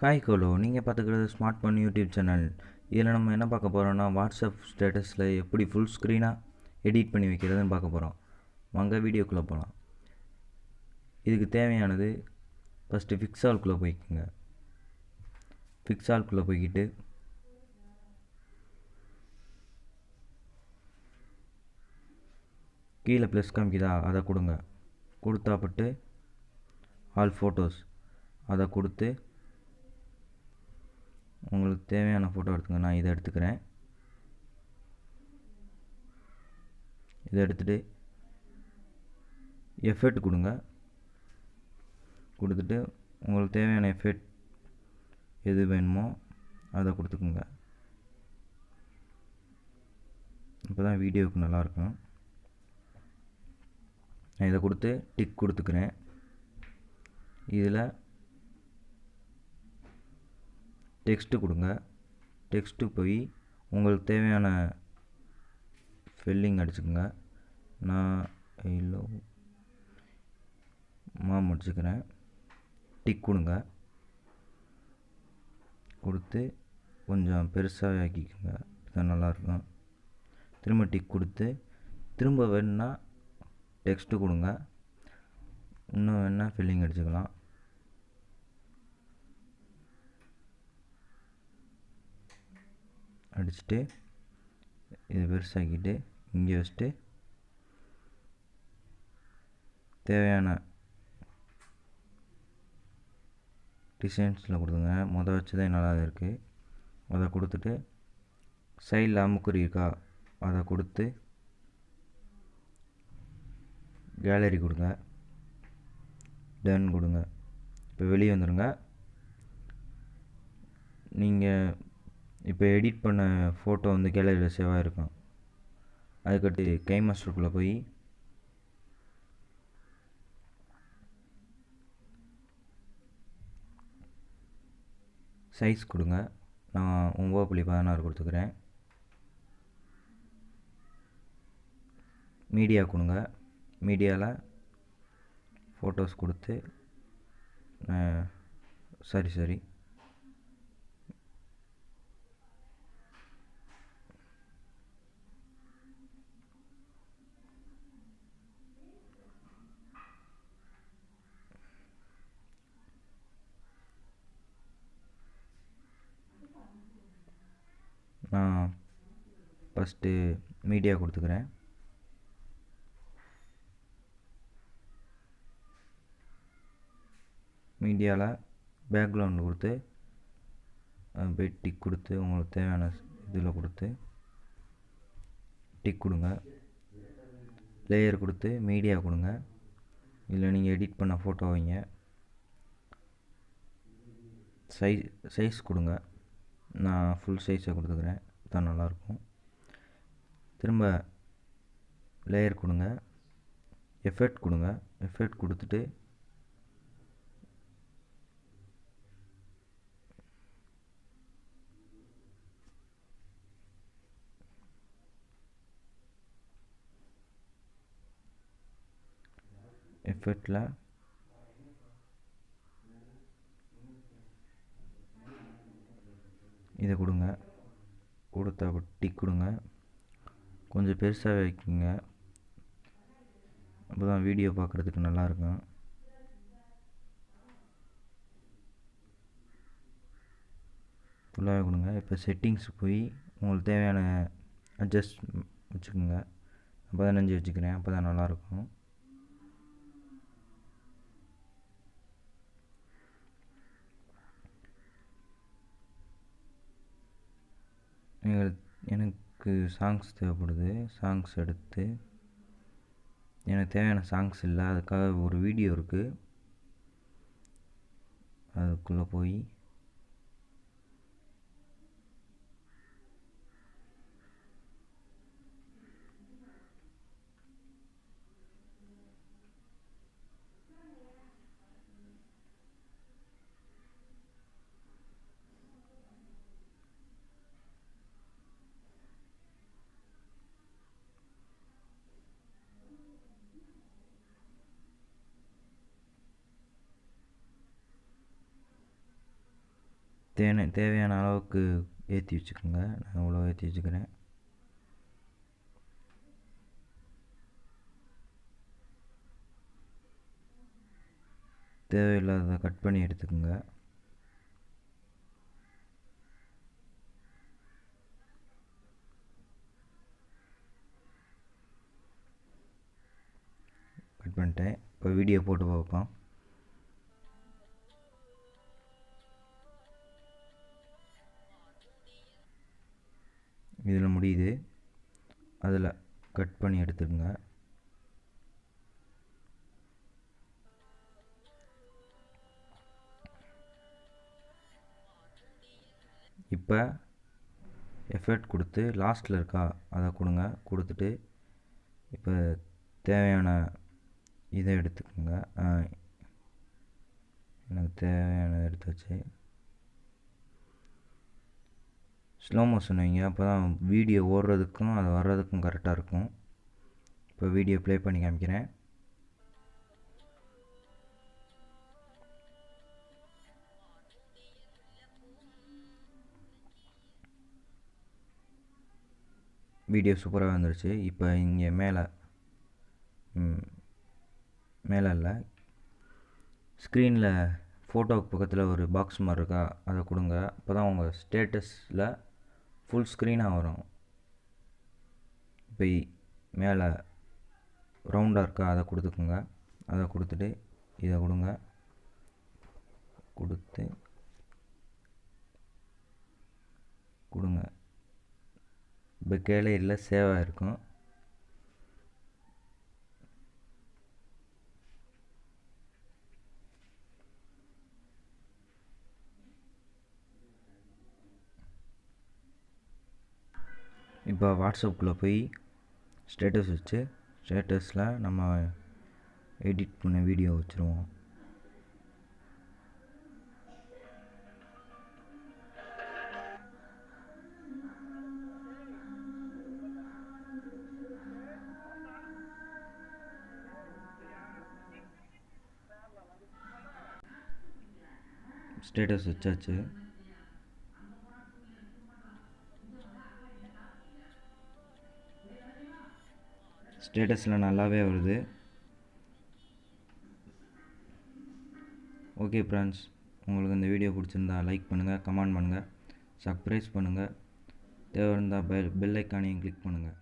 Hi கோலோ, நீங்கள் பார்த்துக்கிறது ஸ்மார்ட் ஃபோன் யூடியூப் சேனல். இதில் நம்ம என்ன பார்க்க போகிறோம்னா, வாட்ஸ்அப் ஸ்டேட்டஸில் எப்படி ஃபுல் ஸ்க்ரீனாக எடிட் பண்ணி வைக்கிறதுன்னு பார்க்க போகிறோம். வாங்க வீடியோக்குள்ளே போகலாம். இதுக்கு தேவையானது ஃபஸ்ட்டு ஃபிக்ஸால்குள்ளே போய்க்குங்க. ஃபிக்ஸால்குள்ளே போய்கிட்டு கீழே ப்ளஸ் காமிக்குதா, அதை கொடுங்க. கொடுத்தாப்பட்டு ஆல் ஃபோட்டோஸ் அதை கொடுத்து உங்களுக்கு தேவையான ஃபோட்டோ எடுத்துங்க. நான் இதை எடுத்துக்கிறேன். இதை எடுத்துகிட்டு எஃபெக்ட் கொடுங்க. கொடுத்துட்டு உங்களுக்கு தேவையான எஃபெக்ட் எது வேணுமோ அதை கொடுத்துக்குங்க. இப்போ தான் வீடியோவுக்கு நல்லாயிருக்கும். நான் இதை கொடுத்து டிக் கொடுத்துக்கிறேன். இதில் டெக்ஸ்ட்டு கொடுங்க. டெக்ஸ்ட்டு போய் உங்களுக்கு தேவையான ஸ்பெல்லிங் அடிச்சுக்கோங்க. நான் இல்லை முடிச்சுக்கிறேன். டிக் கொடுங்க. கொடுத்து கொஞ்சம் பெருசாக ஆக்கிக்கோங்க. இதுதான் நல்லாயிருக்கும். திரும்ப டிக் கொடுத்து திரும்ப வேணுன்னா டெக்ஸ்ட்டு கொடுங்க. இன்னும் வேணுன்னா ஃபில்லிங் அடிச்சுக்கலாம். அடிச்சுட்டு இதை பெருசாக்கிட்டு இங்கே வச்சுட்டு தேவையான டிசைன்ஸில் கொடுத்துங்க. மொதல் வச்சதே நல்லா இருக்குது. அதை கொடுத்துட்டு சைடில் அமுக்குறி இருக்கா, அதை கொடுத்து கேலரி கொடுங்க. டன் கொடுங்க. இப்போ வெளியே வந்துடுங்க. நீங்கள் இப்போ எடிட் பண்ண ஃபோட்டோ வந்து கேலரியில் சேவாக இருக்கும். அதுக்கடுத்து கை மாஸ்டருக்குள்ளே போய் சைஸ் கொடுங்க. நான் 9.16 கொடுத்துக்கிறேன். மீடியா கொடுங்க. மீடியாவில் ஃபோட்டோஸ் கொடுத்து சரி நான் ஃபஸ்ட்டு மீடியா கொடுத்துக்கிறேன். மீடியாவில் பேக்ரவுண்ட் கொடுத்து போய் டிக் கொடுத்து உங்களுக்கு தேவையான இதில் கொடுத்து டிக் கொடுங்க. லேயர் கொடுத்து மீடியா கொடுங்க. இதில் நீங்கள் எடிட் பண்ண ஃபோட்டோ வைங்க. சைஸ் கொடுங்க. நான் ஃபுல் சைஸை கொடுத்துக்கிறேன். தான் நல்லாயிருக்கும். திரும்ப லேயர் கொடுங்க. எஃபெக்ட் கொடுங்க. எஃபெக்ட் கொடுத்துட்டு எஃபெக்டில் இதை கொடுங்க. கொடுத்தா டிக் கொடுங்க. கொஞ்சம் பெருசாக வைக்குங்க. அப்போ தான் வீடியோ பார்க்குறதுக்கு நல்லாயிருக்கும். ஃபுல்லாகவே கொடுங்க. இப்போ செட்டிங்ஸ் போய் உங்களுக்கு தேவையான அட்ஜஸ்ட் வச்சுக்கோங்க. 15 வச்சுக்கிறேன். அப்போ தான் நல்லாயிருக்கும். எனக்கு சாங்ஸ் தேவைப்படுது. சாங்ஸ் எடுத்து எனக்கு தேவையான சாங்ஸ் இல்லை, அதுக்காக ஒரு வீடியோ இருக்குது. அதுக்குள்ளே போய் தேவையான அளவுக்கு ஏற்றி வச்சுக்கோங்க. நான் இவ்வளோ ஏற்றி வச்சுக்கிறேன். தேவையில்லாத கட் பண்ணி எடுத்துக்கோங்க. கட் பண்ணிட்டேன். இப்போ வீடியோ போட்டு பார்ப்போம். இதில் முடியுது, அதில் கட் பண்ணி எடுத்துக்கோங்க. இப்போ எஃபெக்ட் கொடுத்து லாஸ்ட்டில் இருக்கா அதை கொடுங்க. கொடுத்துட்டு இப்போ தேவையான இதை எடுத்துக்கோங்க. எனக்கு தேவையானதை எடுத்து வச்சு ஸ்லோ மோஷன் வைங்க. அப்போ தான் வீடியோ ஓடுறதுக்கும் அது வர்றதுக்கும் கரெக்டாக இருக்கும். இப்போ வீடியோ ப்ளே பண்ணி காமிக்கிறேன். வீடியோ சூப்பராக வந்துருச்சு. இப்போ இங்கே மேலே இல்லை, ஸ்க்ரீனில் ஃபோட்டோவுக்கு பக்கத்தில் ஒரு பாக்ஸ் மாதிரி இருக்கா அதை கொடுங்க. அப்போ தான் உங்கள் ஸ்டேட்டஸில் ஃபுல் ஸ்க்ரீனாக வரும். இப்போ மேலே ரவுண்டாக இருக்கா அதை கொடுத்துக்குங்க. அதை கொடுத்துட்டு இதை கொடுங்க. கொடுங்க. இப்போ கேலரியில் சேவ் ஆகிருக்கும். இப்போ வாட்ஸ்அப்புக்குள்ளே போய் ஸ்டேட்டஸ் வச்சு ஸ்டேட்டஸில் நம்ம எடிட் பண்ண வீடியோ வச்சுருவோம். ஸ்டேட்டஸ் வச்சாச்சு. ஸ்டேட்டஸில் நல்லாவே வருது. ஓகே ஃப்ரெண்ட்ஸ், உங்களுக்கு இந்த வீடியோ பிடிச்சிருந்தா லைக் பண்ணுங்கள், கமெண்ட் பண்ணுங்கள், சப்ஸ்கிரைப் பண்ணுங்கள். தேவை இருந்தால் பெல் ஐக்கானையும் கிளிக் பண்ணுங்கள்.